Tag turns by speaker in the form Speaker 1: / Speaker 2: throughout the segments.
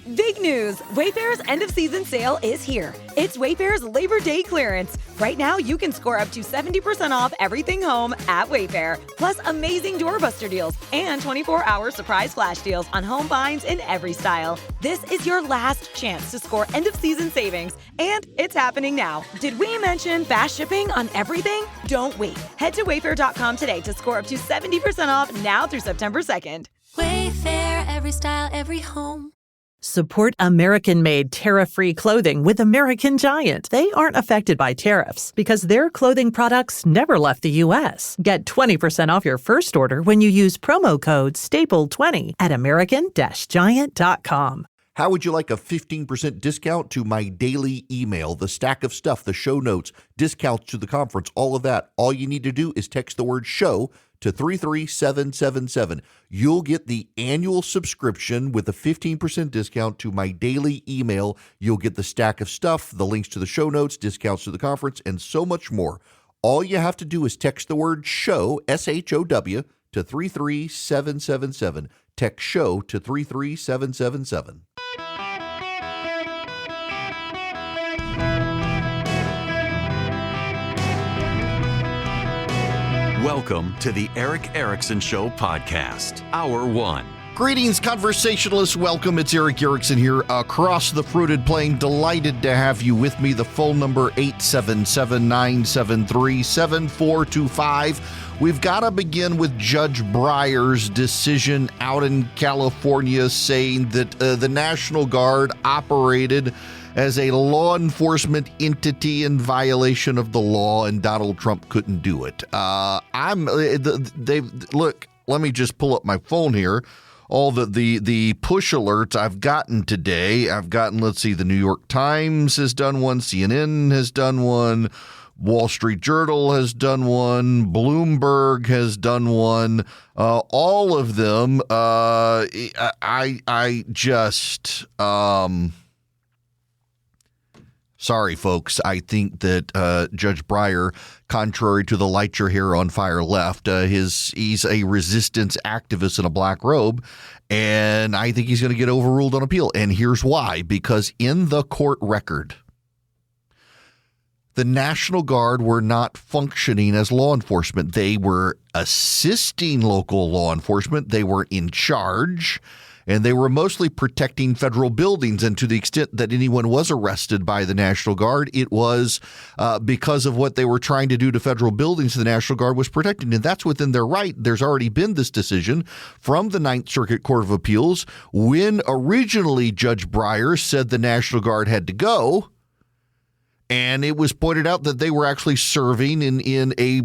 Speaker 1: Big news! Wayfair's end-of-season sale is here. It's Wayfair's Labor Day clearance. Right now, you can score up to 70% off everything home at Wayfair. Plus, amazing doorbuster deals and 24-hour surprise flash deals on home finds in every style. This is your last chance to score end-of-season savings, and it's happening now. Did we mention fast shipping on everything? Don't wait. Head to Wayfair.com today to score up to 70% off now through September 2nd.
Speaker 2: Wayfair, every style, every home.
Speaker 3: Support American-made tariff-free clothing with American Giant. They aren't affected by tariffs because their clothing products never left the U.S. Get 20% off your first order when you use promo code STAPLE20 at American-Giant.com.
Speaker 4: How would you like a 15% discount to my daily email, the stack of stuff, the show notes, discounts to the conference, all of that? All you need to do is text the word SHOW to 33777. You'll get the annual subscription with a 15% discount to my daily email. You'll get the stack of stuff, the links to the show notes, discounts to the conference, and so much more. All you have to do is text the word SHOW, S-H-O-W, to 33777. Text SHOW to 33777.
Speaker 5: Welcome to the Eric Erickson Show podcast, Hour 1.
Speaker 4: Greetings, conversationalists. Welcome. It's Eric Erickson here across the fruited plain. Delighted to have you with me. The phone number 877-973-7425. We've got to begin with Judge Breyer's decision out in California saying that the National Guard operated as a law enforcement entity in violation of the law, and Donald Trump couldn't do it. Look, let me just pull up my phone here. All the push alerts I've gotten today. I've gotten, let's see, the New York Times has done one, CNN has done one, Wall Street Journal has done one, Bloomberg has done one. All of them, sorry, folks. I think that Judge Breyer, contrary to the light your hair on fire left, he's a resistance activist in a black robe, and I think he's going to get overruled on appeal. And here's why. Because in the court record, the National Guard were not functioning as law enforcement. They were assisting local law enforcement. They were in charge. And they were mostly protecting federal buildings. And to the extent that anyone was arrested by the National Guard, it was because of what they were trying to do to federal buildings the National Guard was protecting. And that's within their right. There's already been this decision from the Ninth Circuit Court of Appeals when originally Judge Breyer said the National Guard had to go. And it was pointed out that they were actually serving in a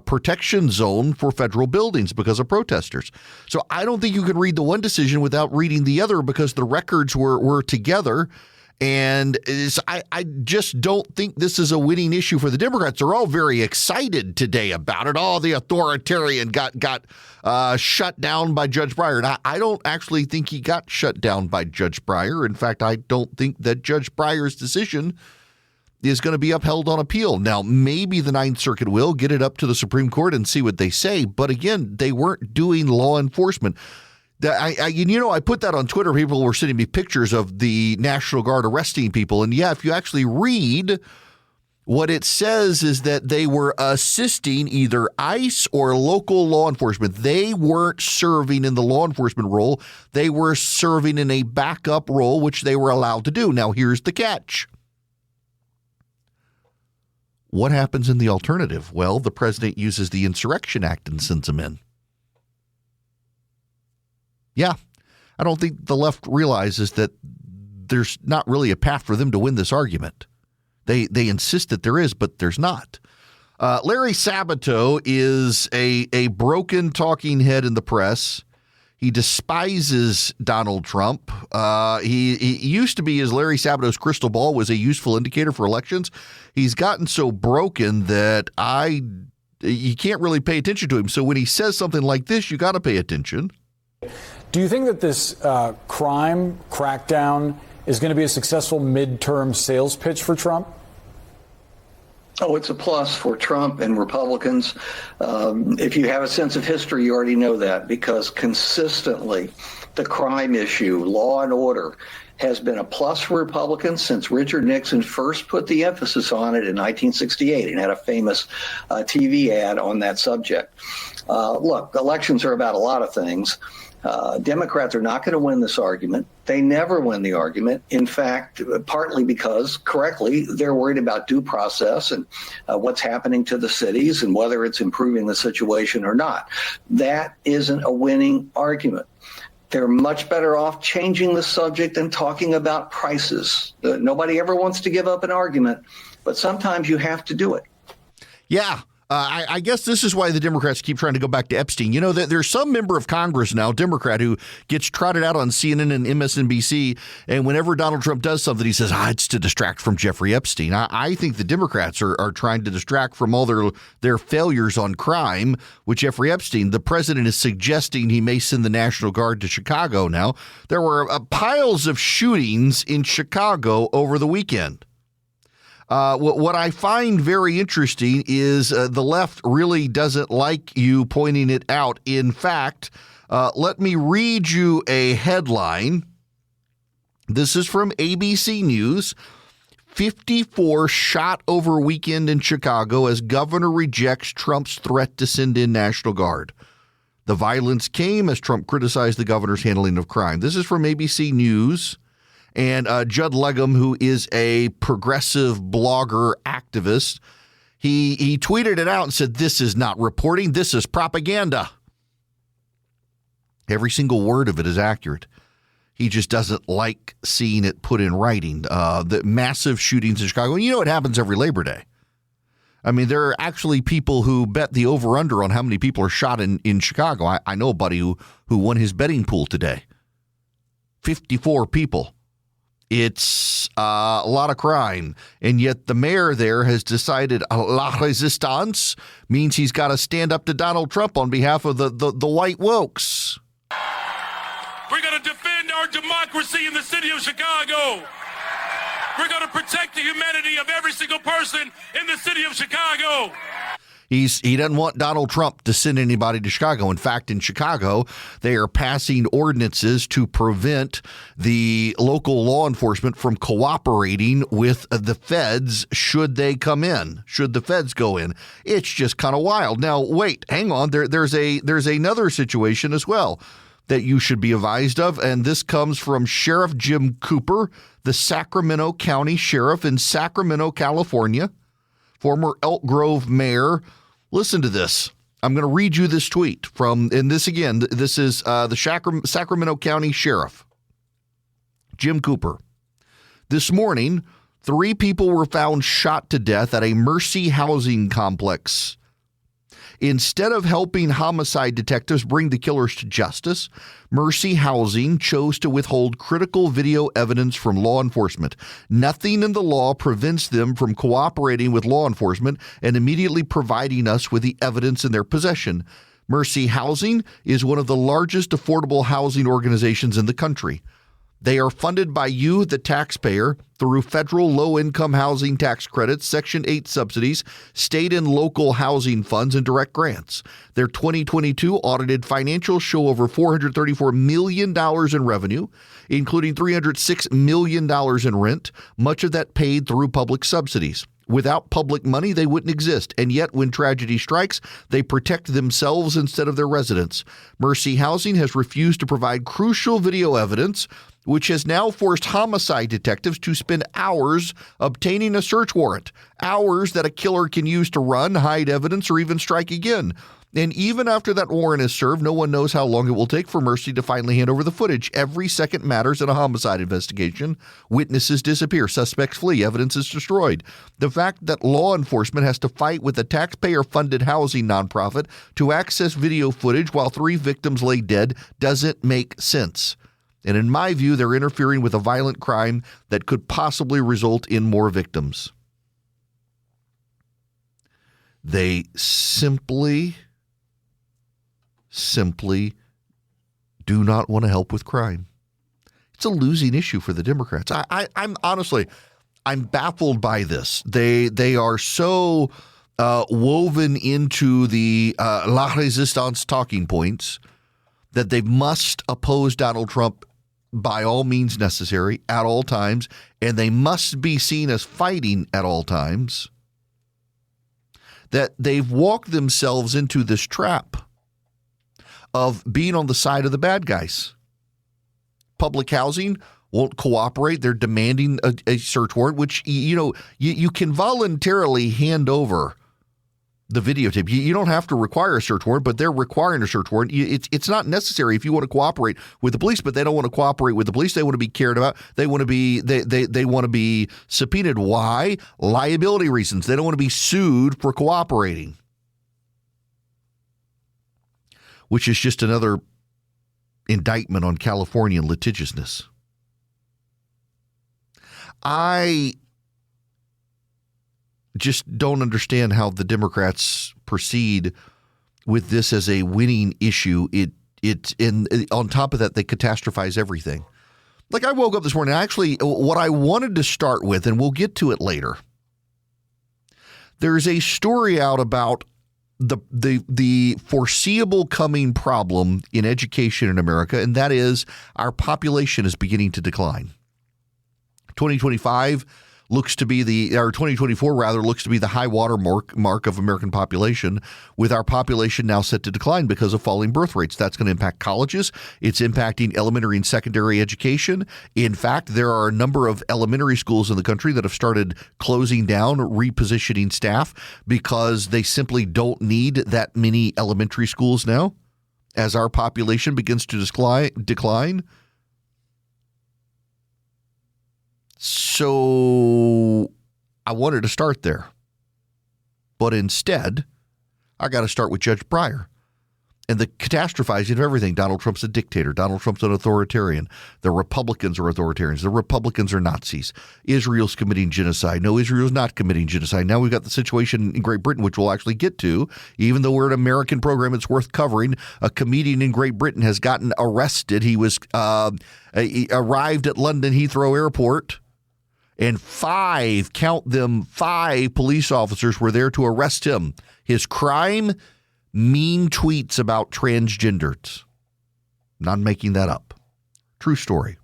Speaker 4: protection zone for federal buildings because of protesters. So I don't think you can read the one decision without reading the other because the records were together. And I just don't think this is a winning issue for the Democrats. They're all very excited today about it. Oh, the authoritarian got shut down by Judge Breyer. And I don't actually think he got shut down by Judge Breyer. In fact, I don't think that Judge Breyer's decision is going to be upheld on appeal. Now, maybe the Ninth Circuit will get it up to the Supreme Court and see what they say. But again, they weren't doing law enforcement. I put that on Twitter. People were sending me pictures of the National Guard arresting people. And yeah, if you actually read what it says is that they were assisting either ICE or local law enforcement. They weren't serving in the law enforcement role. They were serving in a backup role, which they were allowed to do. Now, here's the catch. What happens in the alternative? Well, the president uses the Insurrection Act and sends them in. Yeah, I don't think the left realizes that there's not really a path for them to win this argument. They insist that there is, but there's not. Larry Sabato is a broken talking head in the press. He despises Donald Trump. He used to be, as Larry Sabato's crystal ball was a useful indicator for elections. He's gotten so broken that you can't really pay attention to him. So when he says something like this, you got to pay attention.
Speaker 6: Do you think that this crime crackdown is going to be a successful midterm sales pitch for Trump?
Speaker 7: Oh, it's a plus for Trump and Republicans. If you have a sense of history, you already know that, because consistently the crime issue, law and order, has been a plus for Republicans since Richard Nixon first put the emphasis on it in 1968 and had a famous TV ad on that subject. Look, elections are about a lot of things. Democrats are not going to win this argument. They never win the argument. In fact, partly because, correctly, they're worried about due process and what's happening to the cities and whether it's improving the situation or not. That isn't a winning argument. They're much better off changing the subject and talking about prices. Nobody ever wants to give up an argument, but sometimes you have to do it.
Speaker 4: Yeah. I guess this is why the Democrats keep trying to go back to Epstein. You know, there's some member of Congress now, Democrat, who gets trotted out on CNN and MSNBC, and whenever Donald Trump does something, he says, it's to distract from Jeffrey Epstein. I think the Democrats are trying to distract from all their failures on crime with Jeffrey Epstein. The president is suggesting he may send the National Guard to Chicago now. There were piles of shootings in Chicago over the weekend. What I find very interesting is the left really doesn't like you pointing it out. In fact, let me read you a headline. This is from ABC News. 54 shot over weekend in Chicago as governor rejects Trump's threat to send in National Guard. The violence came as Trump criticized the governor's handling of crime. This is from ABC News. And Judd Legum, who is a progressive blogger activist, he tweeted it out and said, "This is not reporting. This is propaganda." Every single word of it is accurate. He just doesn't like seeing it put in writing. The massive shootings in Chicago. And you know it happens every Labor Day. I mean, there are actually people who bet the over-under on how many people are shot in Chicago. I know a buddy who won his betting pool today. 54 people. It's a lot of crime, and yet the mayor there has decided la resistance means he's got to stand up to Donald Trump on behalf of the white wokes.
Speaker 8: We're going to defend our democracy in the city of Chicago. We're going to protect the humanity of every single person in the city of Chicago.
Speaker 4: He doesn't want Donald Trump to send anybody to Chicago. In fact, in Chicago, they are passing ordinances to prevent the local law enforcement from cooperating with the feds should they come in, should the feds go in. It's just kind of wild. Now, wait, hang on. There's another situation as well that you should be advised of, and this comes from Sheriff Jim Cooper, the Sacramento County Sheriff in Sacramento, California. Former Elk Grove mayor. Listen to this. I'm going to read you this tweet from, and this again, this is the Sacramento County Sheriff, Jim Cooper. This morning, 3 people were found shot to death at a Mercy housing complex. Instead of helping homicide detectives bring the killers to justice, Mercy Housing chose to withhold critical video evidence from law enforcement. Nothing in the law prevents them from cooperating with law enforcement and immediately providing us with the evidence in their possession. Mercy Housing is one of the largest affordable housing organizations in the country. They are funded by you, the taxpayer, through federal low-income housing tax credits, Section 8 subsidies, state and local housing funds, and direct grants. Their 2022 audited financials show over $434 million in revenue, including $306 million in rent, much of that paid through public subsidies. Without public money, they wouldn't exist. And yet, when tragedy strikes, they protect themselves instead of their residents. Mercy Housing has refused to provide crucial video evidence, which has now forced homicide detectives to spend hours obtaining a search warrant, hours that a killer can use to run, hide evidence, or even strike again. And even after that warrant is served, no one knows how long it will take for Mercy to finally hand over the footage. Every second matters in a homicide investigation. Witnesses disappear, suspects flee, evidence is destroyed. The fact that law enforcement has to fight with a taxpayer-funded housing nonprofit to access video footage while 3 victims lay dead doesn't make sense. And in my view, they're interfering with a violent crime that could possibly result in more victims. They simply do not want to help with crime. It's a losing issue for the Democrats. I'm honestly, I'm baffled by this. They are so woven into the La Resistance talking points that they must oppose Donald Trump by all means necessary at all times, and they must be seen as fighting at all times, that they've walked themselves into this trap of being on the side of the bad guys. Public housing won't cooperate. They're demanding a search warrant, which, you can voluntarily hand over the videotape. You don't have to require a search warrant, but they're requiring a search warrant. It's not necessary if you want to cooperate with the police, but they don't want to cooperate with the police. They want to be cared about. They want to be they want to be subpoenaed. Why? Liability reasons. They don't want to be sued for cooperating, which is just another indictment on Californian litigiousness. I just don't understand how the Democrats proceed with this as a winning issue. On top of that, they catastrophize everything. Like, I woke up this morning, actually, what I wanted to start with, and we'll get to it later. There's a story out about the foreseeable coming problem in education in America, and that is our population is beginning to decline. 2025 looks to be 2024 rather looks to be the high water mark of American population, with our population now set to decline because of falling birth rates. That's going to impact colleges. It's impacting elementary and secondary education. In fact, there are a number of elementary schools in the country that have started closing down, repositioning staff, because they simply don't need that many elementary schools now as our population begins to decline. So I wanted to start there, but instead I got to start with Judge Breyer and the catastrophizing of everything. Donald Trump's a dictator. Donald Trump's an authoritarian. The Republicans are authoritarians. The Republicans are Nazis. Israel's committing genocide. No, Israel's not committing genocide. Now we've got the situation in Great Britain, which we'll actually get to. Even though we're an American program, it's worth covering. A comedian in Great Britain has gotten arrested. He was he arrived at London Heathrow Airport, and five police officers were there to arrest him. His crime, mean tweets about transgenders. Not making that up. True story.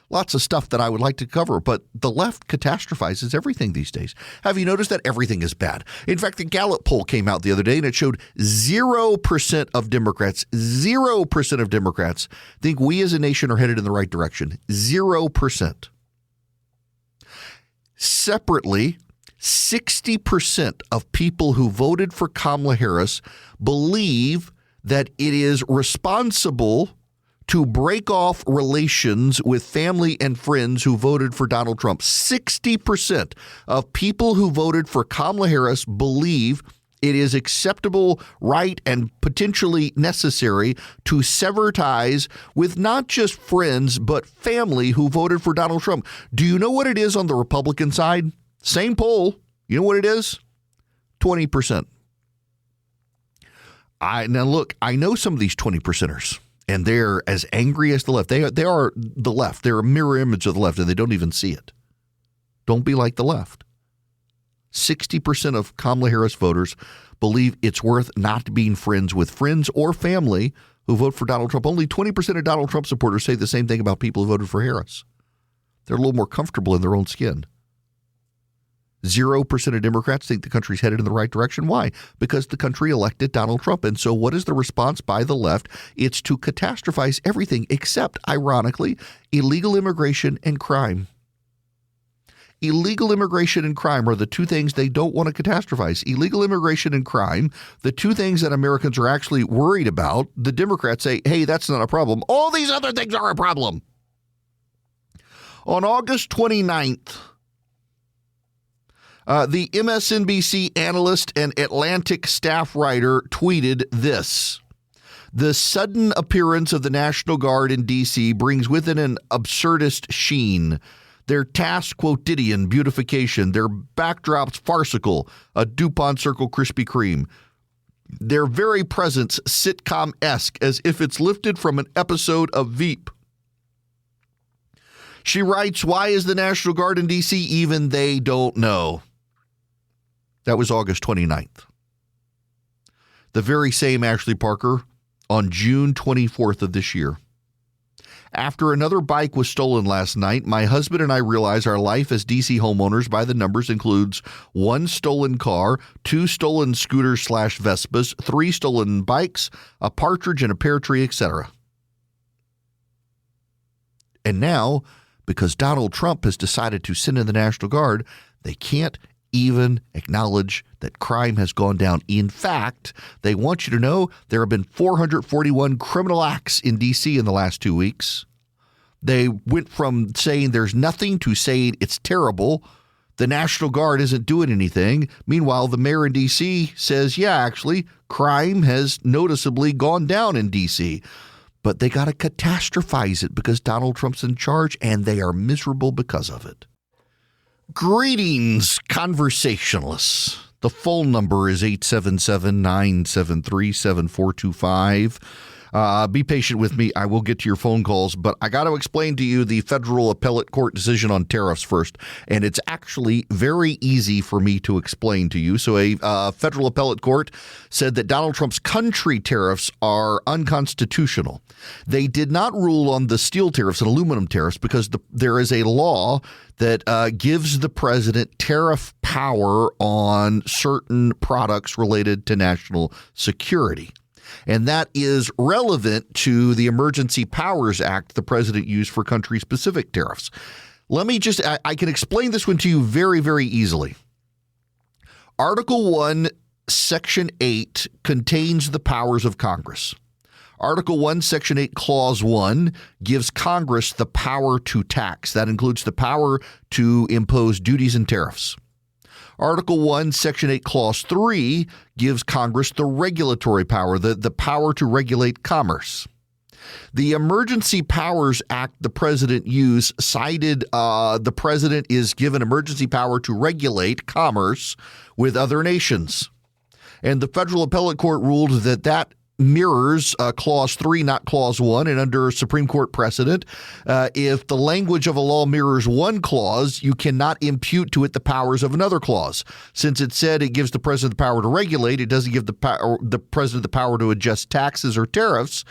Speaker 4: Lots of stuff that I would like to cover, but the left catastrophizes everything these days. Have you noticed that everything is bad? In fact, the Gallup poll came out the other day, and it showed 0% of Democrats think we as a nation are headed in the right direction. 0%. Separately, 60% of people who voted for Kamala Harris believe that it is responsible to break off relations with family and friends who voted for Donald Trump. 60% of people who voted for Kamala Harris believe it is acceptable, right, and potentially necessary to sever ties with not just friends, but family who voted for Donald Trump. Do you know what it is on the Republican side? Same poll. You know what it is? 20%. Now, look, I know some of these 20%ers, and they're as angry as the left. They are the left. They're a mirror image of the left, and they don't even see it. Don't be like the left. 60% of Kamala Harris voters believe it's worth not being friends with friends or family who vote for Donald Trump. Only 20% of Donald Trump supporters say the same thing about people who voted for Harris. They're a little more comfortable in their own skin. 0% of Democrats think the country's headed in the right direction. Why? Because the country elected Donald Trump. And so what is the response by the left? It's to catastrophize everything except, ironically, illegal immigration and crime. Illegal immigration and crime are the two things they don't want to catastrophize. Illegal immigration and crime, the two things that Americans are actually worried about. The Democrats say, hey, that's not a problem. All these other things are a problem. On August 29th, the MSNBC analyst and Atlantic staff writer tweeted this: "The sudden appearance of the National Guard in D.C. brings with it an absurdist sheen. Their task quotidian beautification, their backdrops farcical, a DuPont Circle Krispy Kreme. Their very presence sitcom-esque, as if it's lifted from an episode of Veep. She writes, why is the National Guard in D.C.? Even they don't know. That was August 29th. The very same Ashley Parker on June 24th of this year. After another bike was stolen last night, my husband and I realize our life as D.C. homeowners by the numbers includes 1 stolen car, 2 stolen scooters/Vespas, 3 stolen bikes, a partridge and a pear tree, etc. And now, because Donald Trump has decided to send in the National Guard, they can't even acknowledge that crime has gone down. In fact, they want you to know there have been 441 criminal acts in D.C. in the last 2 weeks. They went from saying there's nothing to saying it's terrible. The National Guard isn't doing anything. Meanwhile, the mayor in D.C. says, yeah, actually, crime has noticeably gone down in D.C., but they got to catastrophize it because Donald Trump's in charge, and they are miserable because of it. Greetings, conversationalists. The phone number is 877-973-7425. Be patient with me. I will get to your phone calls, but I got to explain to you the federal appellate court decision on tariffs first, and it's actually very easy for me to explain to you. So a federal appellate court said that Donald Trump's country tariffs are unconstitutional. They did not rule on the steel tariffs and aluminum tariffs because there is a law that gives the president tariff power on certain products related to national security. And that is relevant to the Emergency Powers Act the president used for country-specific tariffs. Let me just, I can explain this one to you very, very easily. Article 1, Section 8 contains the powers of Congress. Article 1, Section 8, Clause 1 gives Congress the power to tax. That includes the power to impose duties and tariffs. Article 1, Section 8, Clause 3 gives Congress the regulatory power, the power to regulate commerce. The Emergency Powers Act the president used cited the president is given emergency power to regulate commerce with other nations. And the federal appellate court ruled that mirrors Clause 3, not Clause 1, and under Supreme Court precedent, if the language of a law mirrors one clause, you cannot impute to it the powers of another clause. Since it said it gives the president the power to regulate, it doesn't give the president the power to adjust taxes or tariffs.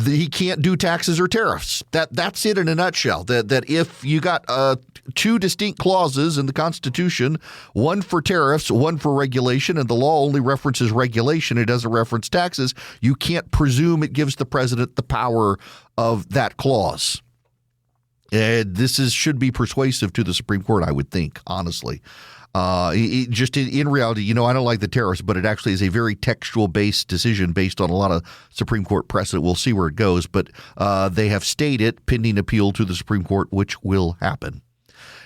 Speaker 4: He can't do taxes or tariffs. That's it in a nutshell. That if you got 2 distinct clauses in the Constitution, one for tariffs, one for regulation, and the law only references regulation, it doesn't reference taxes, you can't presume it gives the president the power of that clause. This should be persuasive to the Supreme Court, I would think, honestly. In reality, I don't like the tariffs, but it actually is a very textual-based decision based on a lot of Supreme Court precedent. We'll see where it goes, but they have stayed it pending appeal to the Supreme Court, which will happen.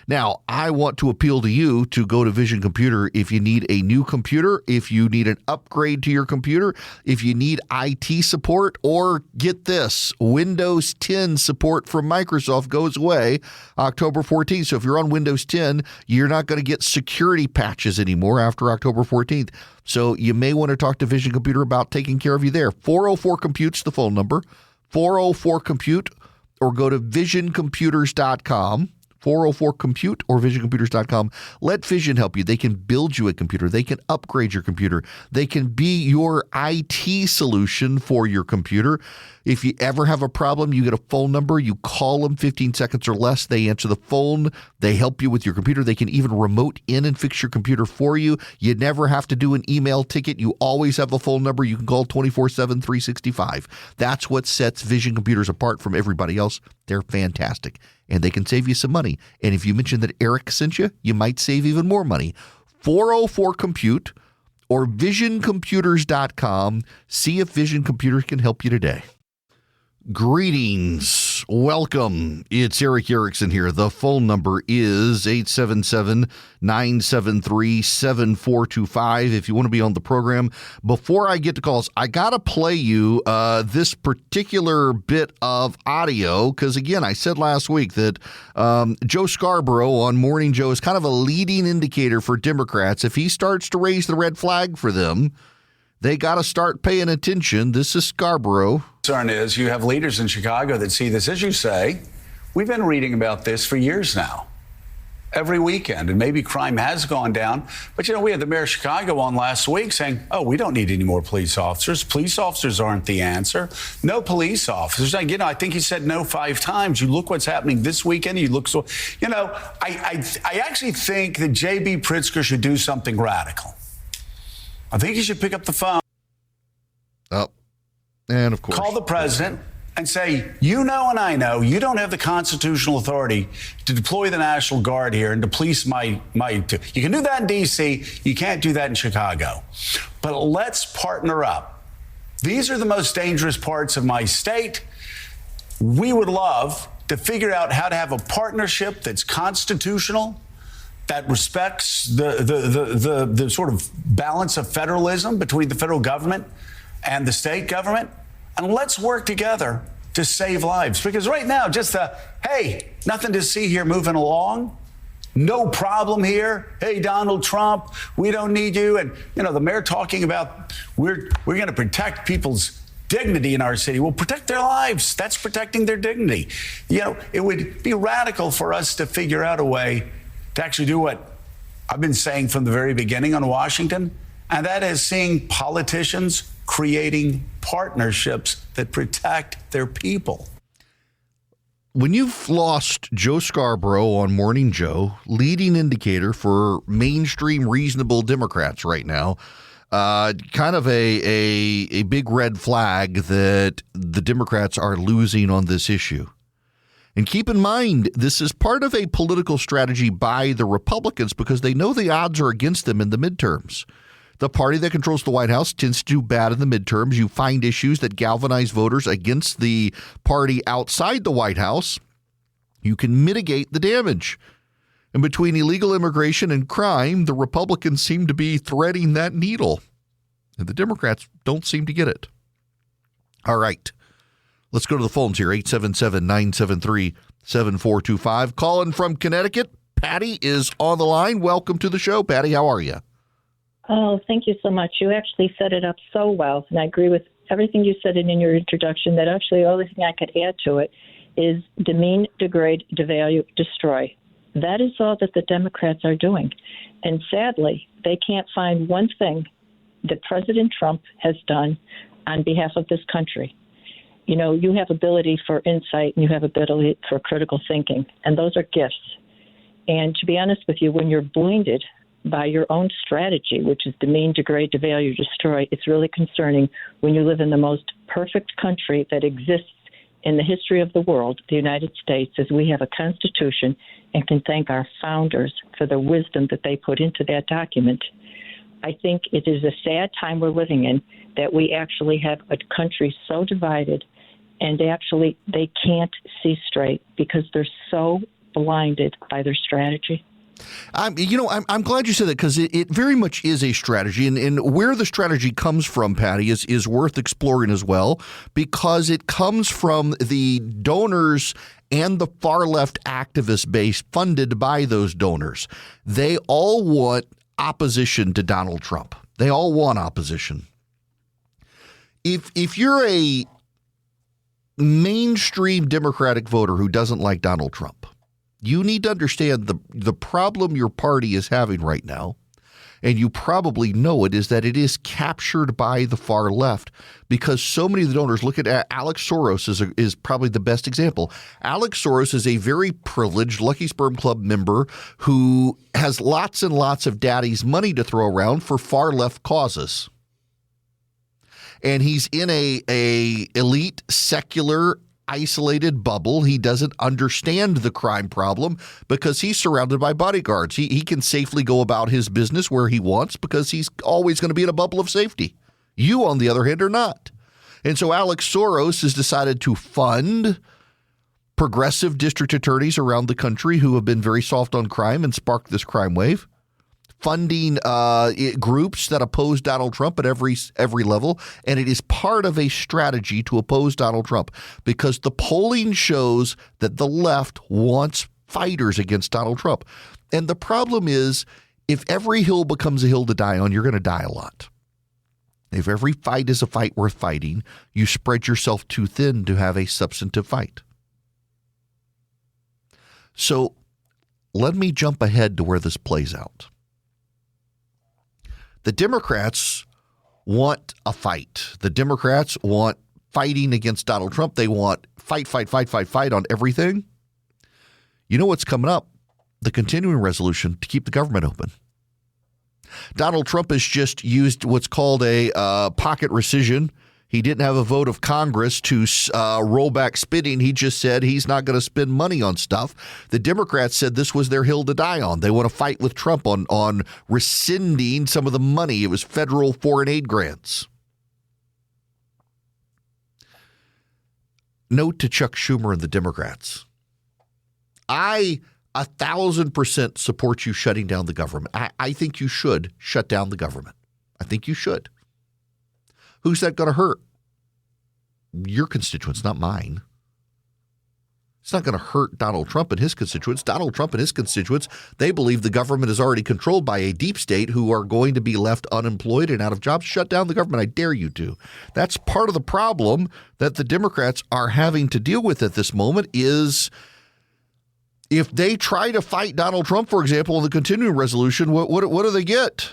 Speaker 4: Now, I want to appeal to you to go to Vision Computer if you need a new computer, if you need an upgrade to your computer, if you need IT support, or get this, Windows 10 support from Microsoft goes away October 14th. So if you're on Windows 10, you're not going to get security patches anymore after October 14th. So you may want to talk to Vision Computer about taking care of you there. 404-COMPUTE's the phone number, 404-COMPUTE, or go to visioncomputers.com. 404-COMPUTE or visioncomputers.com. Let Vision help you. They can build you a computer. They can upgrade your computer. They can be your IT solution for your computer. If you ever have a problem, you get a phone number. You call them 15 seconds or less. They answer the phone. They help you with your computer. They can even remote in and fix your computer for you. You never have to do an email ticket. You always have a phone number. You can call 24/7, 365. That's what sets Vision Computers apart from everybody else. They're fantastic, and they can save you some money. And if you mention that Eric sent you, you might save even more money. 404-COMPUTE or visioncomputers.com. See if Vision Computers can help you today. Greetings. Welcome. It's Eric Erickson here. The phone number is 877-973-7425 if you want to be on the program. Before I get to calls, I got to play you this particular bit of audio because, again, I said last week that Joe Scarborough on Morning Joe is kind of a leading indicator for Democrats. If he starts to raise the red flag for them, they got to start paying attention. This is Scarborough.
Speaker 6: Concern is you have leaders in Chicago that see this, as you say,
Speaker 9: we've been reading about this for years now. Every weekend, and maybe crime has gone down. But, we had the mayor of Chicago on last week saying, we don't need any more police officers. Police officers aren't the answer. No police officers. I think he said no 5 times. You look what's happening this weekend. You look so, I actually think that J.B. Pritzker should do something radical. I think he should pick up the phone.
Speaker 4: Oh, and of course.
Speaker 9: Call the president. And say, and I know, you don't have the constitutional authority to deploy the National Guard here and the police might. You can do that in D.C., you can't do that in Chicago. But let's partner up. These are the most dangerous parts of my state. We would love to figure out how to have a partnership that's constitutional, that respects the sort of balance of federalism between the federal government and the state government. And let's work together to save lives. Because right now, just hey, nothing to see here moving along. No problem here. Hey, Donald Trump, we don't need you. And, the mayor talking about we're going to protect people's dignity in our city. Well, protect their lives. That's protecting their dignity. It would be radical for us to figure out a way to actually do what I've been saying from the very beginning on Washington, and that is seeing politicians creating partnerships that protect their people.
Speaker 4: When you've lost Joe Scarborough on Morning Joe, leading indicator for mainstream reasonable Democrats right now, kind of a big red flag that the Democrats are losing on this issue. And keep in mind, this is part of a political strategy by the Republicans because they know the odds are against them in the midterms. The party that controls the White House tends to do bad in the midterms. You find issues that galvanize voters against the party outside the White House. You can mitigate the damage. And between illegal immigration and crime, the Republicans seem to be threading that needle. And the Democrats don't seem to get it. All right. Let's go to the phones here. 877-973-7425. Calling from Connecticut. Patty is on the line. Welcome to the show. Patty, how are you?
Speaker 10: Oh, thank you so much. You actually set it up so well, and I agree with everything you said in your introduction. That actually the only thing I could add to it is demean, degrade, devalue, destroy. That is all that the Democrats are doing. And sadly, they can't find one thing that President Trump has done on behalf of this country. You have ability for insight and you have ability for critical thinking, and those are gifts. And to be honest with you, when you're blinded by your own strategy, which is demean, degrade, devalue, destroy, it's really concerning when you live in the most perfect country that exists in the history of the world, the United States, as we have a constitution and can thank our founders for the wisdom that they put into that document. I think it is a sad time we're living in that we actually have a country so divided and actually they can't see straight because they're so blinded by their strategy.
Speaker 4: I'm glad you said that because it very much is a strategy. And where the strategy comes from, Patty, is worth exploring as well, because it comes from the donors and the far left activist base funded by those donors. They all want opposition to Donald Trump. They all want opposition. If you're a mainstream Democratic voter who doesn't like Donald Trump, you need to understand the problem your party is having right now, and you probably know it, is that it is captured by the far left because so many of the donors look at Alex Soros is probably the best example. Alex Soros is a very privileged Lucky Sperm Club member who has lots and lots of daddy's money to throw around for far left causes. And he's in a elite secular isolated bubble. He doesn't understand the crime problem because he's surrounded by bodyguards. He can safely go about his business where he wants because he's always going to be in a bubble of safety. You, on the other hand, are not. And so Alex Soros has decided to fund progressive district attorneys around the country who have been very soft on crime and sparked this crime wave, funding groups that oppose Donald Trump at every level. And it is part of a strategy to oppose Donald Trump because the polling shows that the left wants fighters against Donald Trump. And the problem is, if every hill becomes a hill to die on, you're going to die a lot. If every fight is a fight worth fighting, you spread yourself too thin to have a substantive fight. So let me jump ahead to where this plays out. The Democrats want a fight. The Democrats want fighting against Donald Trump. They want fight on everything. You know what's coming up? The continuing resolution to keep the government open. Donald Trump has just used what's called a pocket rescission. He didn't have a vote of Congress to roll back spending. He just said he's not going to spend money on stuff. The Democrats said this was their hill to die on. They want to fight with Trump on rescinding some of the money. It was federal foreign aid grants. Note to Chuck Schumer and the Democrats. I 1,000% support you shutting down the government. I think you should shut down the government. I think you should. Who's that going to hurt? Your constituents, not mine. It's not going to hurt Donald Trump and his constituents. Donald Trump and his constituents, they believe the government is already controlled by a deep state who are going to be left unemployed and out of jobs. Shut down the government. I dare you to. That's part of the problem that the Democrats are having to deal with at this moment is if they try to fight Donald Trump, for example, in the continuing resolution, what do they get?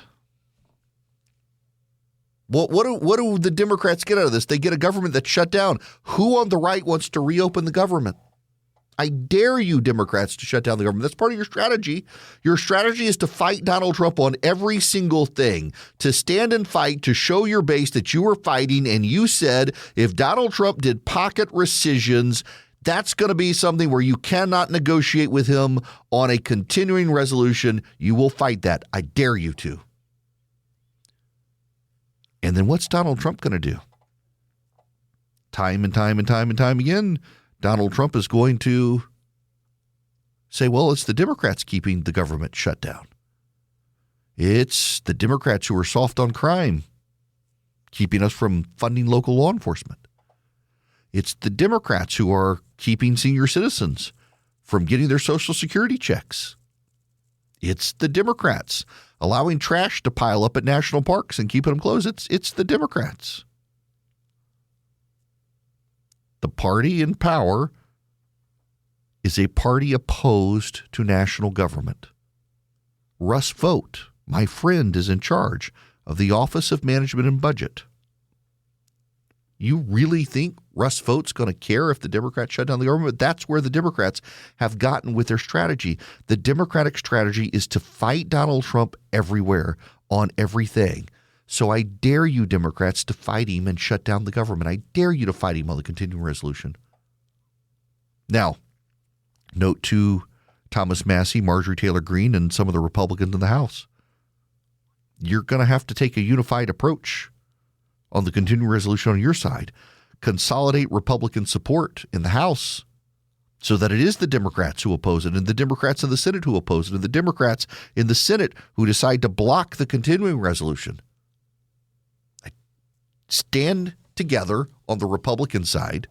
Speaker 4: What do the Democrats get out of this? They get a government that's shut down. Who on the right wants to reopen the government? I dare you, Democrats, to shut down the government. That's part of your strategy. Your strategy is to fight Donald Trump on every single thing, to stand and fight, to show your base that you were fighting. And you said if Donald Trump did pocket rescissions, that's going to be something where you cannot negotiate with him on a continuing resolution. You will fight that. I dare you to. And then what's Donald Trump going to do? Time and time again, Donald Trump is going to say, well, it's the Democrats keeping the government shut down. It's the Democrats who are soft on crime, keeping us from funding local law enforcement. It's the Democrats who are keeping senior citizens from getting their Social Security checks. It's the Democrats allowing trash to pile up at national parks and keeping them closed. It's the Democrats. The party in power is a party opposed to national government. Russ Vought, my friend, is in charge of the Office of Management and Budget. You really think Russ Vought's going to care if the Democrats shut down the government? That's where the Democrats have gotten with their strategy. The Democratic strategy is to fight Donald Trump everywhere on everything. So I dare you, Democrats, to fight him and shut down the government. I dare you to fight him on the continuing resolution. Now, note to Thomas Massie, Marjorie Taylor Greene, and some of the Republicans in the House. You're going to have to take a unified approach on the continuing resolution on your side. Consolidate Republican support in the House so that it is the Democrats who oppose it and the Democrats in the Senate who oppose it and the Democrats in the Senate who decide to block the continuing resolution. Stand together on the Republican side,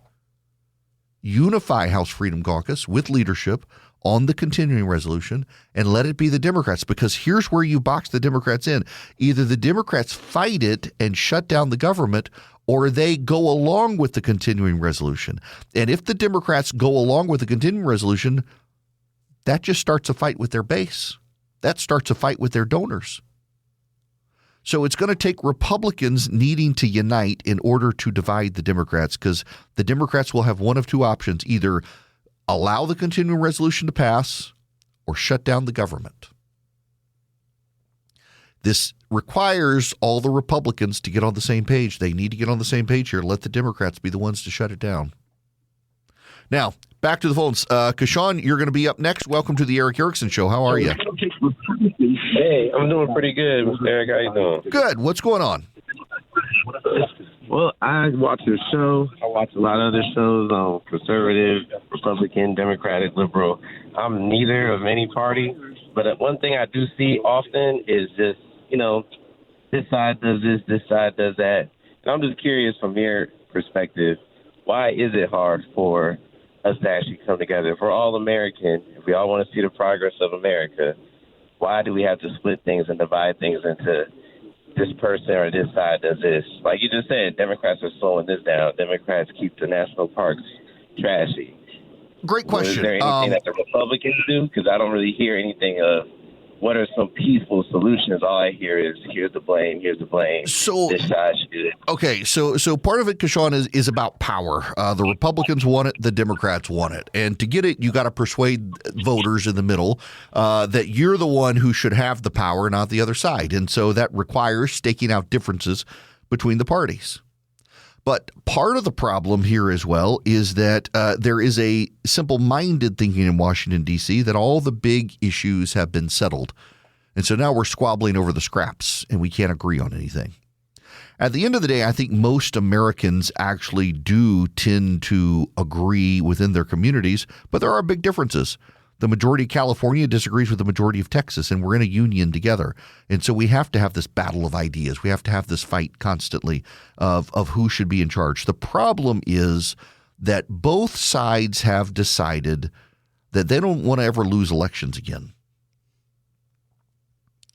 Speaker 4: unify House Freedom Caucus with leadership on the continuing resolution, and let it be the Democrats, because here's where you box the Democrats in. Either the Democrats fight it and shut down the government, or they go along with the continuing resolution. And if the Democrats go along with the continuing resolution, that just starts a fight with their base. That starts a fight with their donors. So it's going to take Republicans needing to unite in order to divide the Democrats, because the Democrats will have one of two options: either allow the continuing resolution to pass or shut down the government. This requires all the Republicans to get on the same page. They need to get on the same page here. Let the Democrats be the ones to shut it down. Now, back to the phones. Kashawn, you're going to be up next. Welcome to the Eric Erickson Show. How are you?
Speaker 11: Hey, I'm doing pretty good, Mr. Eric. How you doing?
Speaker 4: Good. What's going on?
Speaker 11: Well, I watch your show. I watch a lot of other shows on conservative, Republican, Democratic, liberal. I'm neither of any party, but one thing I do see often is just, this side does this side does that. And I'm just curious from your perspective, why is it hard for us to actually come together? If we're all American, if we all want to see the progress of America, why do we have to split things and divide things into this person or this side does this? Like you just said, Democrats are slowing this down. Democrats keep the national parks trashy.
Speaker 4: Great question.
Speaker 11: Is there anything that the Republicans do? Because I don't really hear anything of what are some peaceful solutions. All I hear is here's the blame,
Speaker 4: So
Speaker 11: this side should do it.
Speaker 4: Okay, so part of it, Kashawn, is about power. The Republicans want it, the Democrats want it. And to get it, you got to persuade voters in the middle that you're the one who should have the power, not the other side. And so that requires staking out differences between the parties. But part of the problem here as well is that there is a simple-minded thinking in Washington, D.C., that all the big issues have been settled. And so now we're squabbling over the scraps, and we can't agree on anything. At the end of the day, I think most Americans actually do tend to agree within their communities, but there are big differences. The majority of California disagrees with the majority of Texas, and we're in a union together. And so we have to have this battle of ideas. We have to have this fight constantly of who should be in charge. The problem is that both sides have decided that they don't want to ever lose elections again.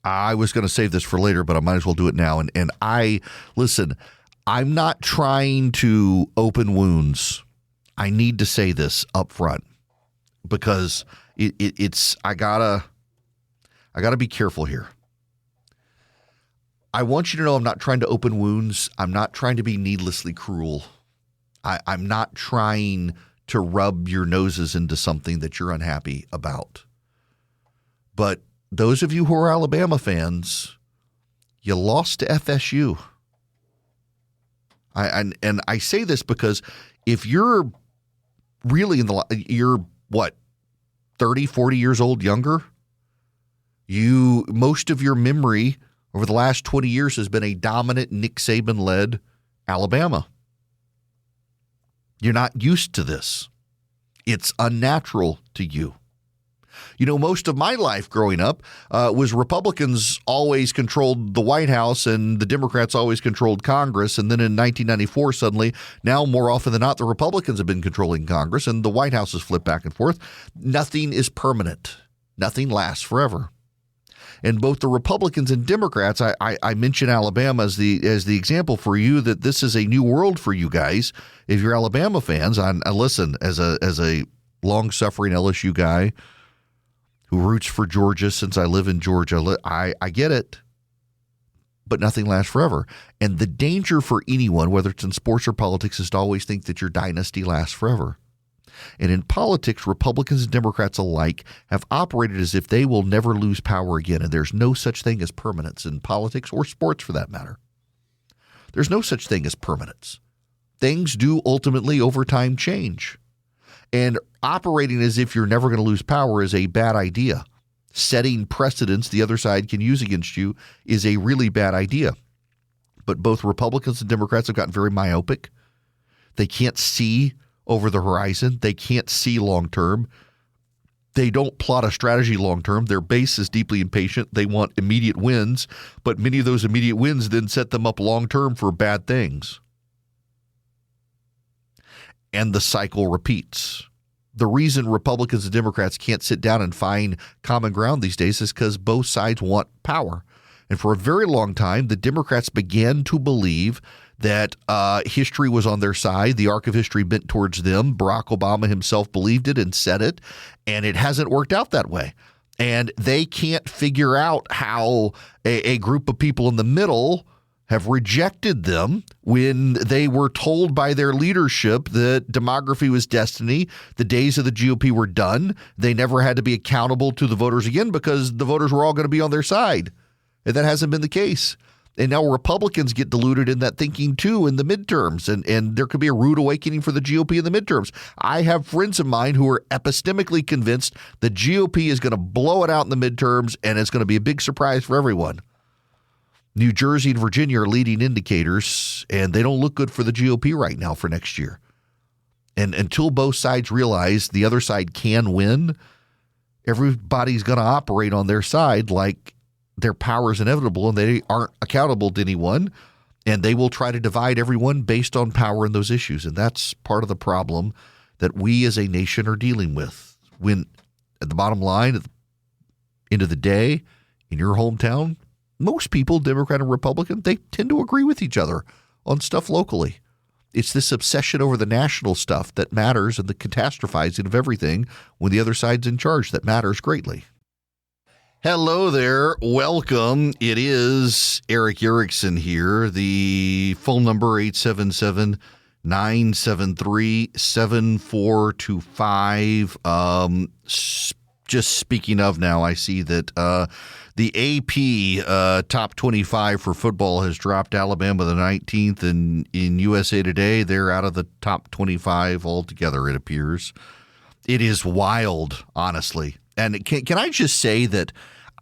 Speaker 4: I was going to save this for later, but I might as well do it now. And I'm not trying to open wounds. I need to say this up front because I gotta be careful here. I want you to know I'm not trying to open wounds. I'm not trying to be needlessly cruel. I'm not trying to rub your noses into something that you're unhappy about. But those of you who are Alabama fans, you lost to FSU. And I say this because if you're really you're what, 30, 40 years old younger, most of your memory over the last 20 years has been a dominant Nick Saban-led Alabama. You're not used to this. It's unnatural to you. You know, most of my life growing up was Republicans always controlled the White House and the Democrats always controlled Congress. And then in 1994, suddenly, now more often than not, the Republicans have been controlling Congress and the White House has flipped back and forth. Nothing is permanent. Nothing lasts forever. And both the Republicans and Democrats, I mention Alabama as the example for you that this is a new world for you guys. If you're Alabama fans, I listen, as a long-suffering LSU guy who roots for Georgia since I live in Georgia, I get it. But nothing lasts forever. And the danger for anyone, whether it's in sports or politics, is to always think that your dynasty lasts forever. And in politics, Republicans and Democrats alike have operated as if they will never lose power again. And there's no such thing as permanence in politics or sports for that matter. There's no such thing as permanence. Things do ultimately over time change. And operating as if you're never going to lose power is a bad idea. Setting precedents the other side can use against you is a really bad idea. But both Republicans and Democrats have gotten very myopic. They can't see over the horizon. They can't see long term. They don't plot a strategy long term. Their base is deeply impatient. They want immediate wins, but many of those immediate wins then set them up long term for bad things. And the cycle repeats. The reason Republicans and Democrats can't sit down and find common ground these days is because both sides want power. And for a very long time, the Democrats began to believe that history was on their side. The arc of history bent towards them. Barack Obama himself believed it and said it, and it hasn't worked out that way. And they can't figure out how a group of people in the middle have rejected them when they were told by their leadership that demography was destiny. The days of the GOP were done. They never had to be accountable to the voters again because the voters were all going to be on their side. And that hasn't been the case. And now Republicans get diluted in that thinking too in the midterms. And there could be a rude awakening for the GOP in the midterms. I have friends of mine who are epistemically convinced the GOP is going to blow it out in the midterms and it's going to be a big surprise for everyone. New Jersey and Virginia are leading indicators, and they don't look good for the GOP right now for next year. And until both sides realize the other side can win, everybody's going to operate on their side like their power is inevitable and they aren't accountable to anyone, and they will try to divide everyone based on power in those issues. And that's part of the problem that we as a nation are dealing with. When at the bottom line, at the end of the day, in your hometown, most people, Democrat and Republican, they tend to agree with each other on stuff locally. It's this obsession over the national stuff that matters and the catastrophizing of everything when the other side's in charge that matters greatly. Hello there. Welcome. It is Eric Erickson here. The phone number 877-973-7425. Just speaking of now, I see that the AP top 25 for football has dropped Alabama the 19th, and in USA Today, they're out of the top 25 altogether, it appears. It is wild, honestly. And can I just say that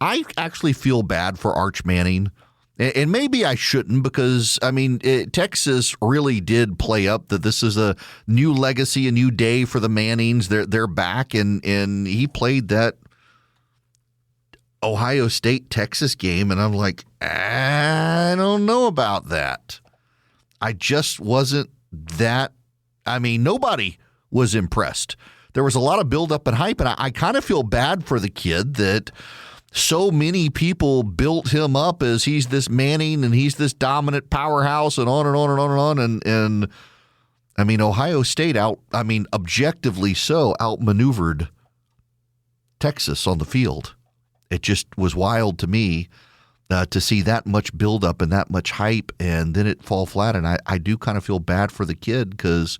Speaker 4: I actually feel bad for Arch Manning, and maybe I shouldn't because, I mean, Texas really did play up that this is a new legacy, a new day for the Mannings. They're back, and he played that Ohio State-Texas game, and I'm like, I don't know about that. I just wasn't that – I mean, nobody was impressed. There was a lot of buildup and hype, and I kind of feel bad for the kid that so many people built him up as he's this Manning and he's this dominant powerhouse and on and on and on and on. And I mean, Ohio State objectively so, outmaneuvered Texas on the field. It just was wild to me to see that much buildup and that much hype and then it fall flat. And I do kind of feel bad for the kid because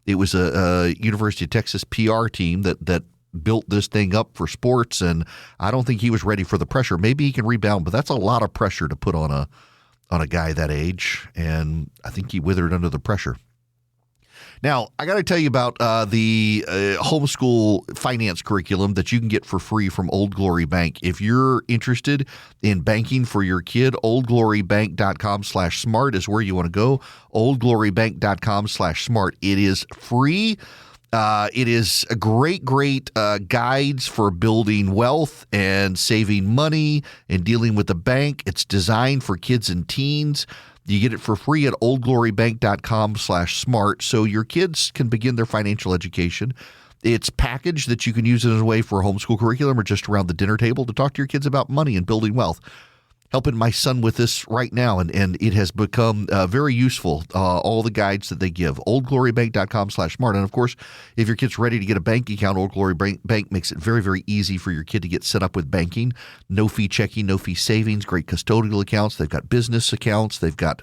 Speaker 4: it was a University of Texas PR team that built this thing up for sports, and I don't think he was ready for the pressure. Maybe he can rebound, but that's a lot of pressure to put on a guy that age, and I think he withered under the pressure. Now, I got to tell you about the homeschool finance curriculum that you can get for free from Old Glory Bank. If you're interested in banking for your kid, oldglorybank.com/smart is where you want to go. oldglorybank.com/smart. It is free. It is a great guides for building wealth and saving money and dealing with the bank. It's designed for kids and teens. You get it for free at oldglorybank.com/smart so your kids can begin their financial education. It's packaged that you can use it as a way for a homeschool curriculum or just around the dinner table to talk to your kids about money and building wealth. Helping my son with this right now, and it has become very useful, all the guides that they give. oldglorybank.com/smart. And, of course, if your kid's ready to get a bank account, Old Glory Bank makes it very, very easy for your kid to get set up with banking. No-fee checking, no-fee savings, great custodial accounts. They've got business accounts. They've got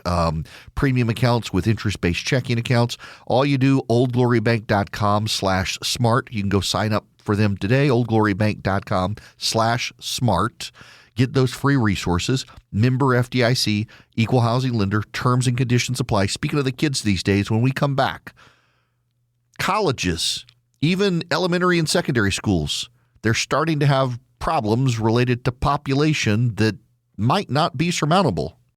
Speaker 4: premium accounts with interest-based checking accounts. All you do, oldglorybank.com/smart. You can go sign up for them today, oldglorybank.com/smart. Get those free resources. Member FDIC, equal housing lender, terms and conditions apply. Speaking of the kids these days, when we come back, colleges, even elementary and secondary schools, they're starting to have problems related to population that might not be surmountable.